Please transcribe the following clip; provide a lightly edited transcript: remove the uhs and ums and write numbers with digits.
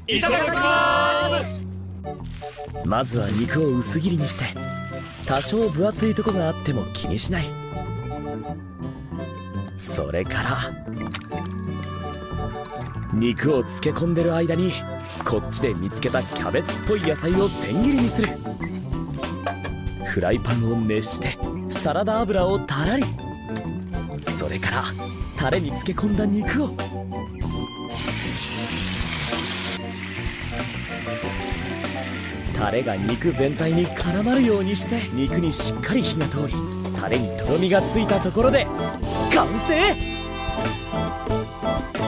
いただきます。まずは肉を薄切りにして、多少分厚いとこがあっても気にしない。それから肉を漬け込んでる間にこっちで見つけたキャベツっぽい野菜を千切りにする。フライパンを熱してサラダ油をたらり。それからタレに漬け込んだ肉をタレが肉全体に絡まるようにして肉にしっかり火が通り、タレにとろみがついたところで完成。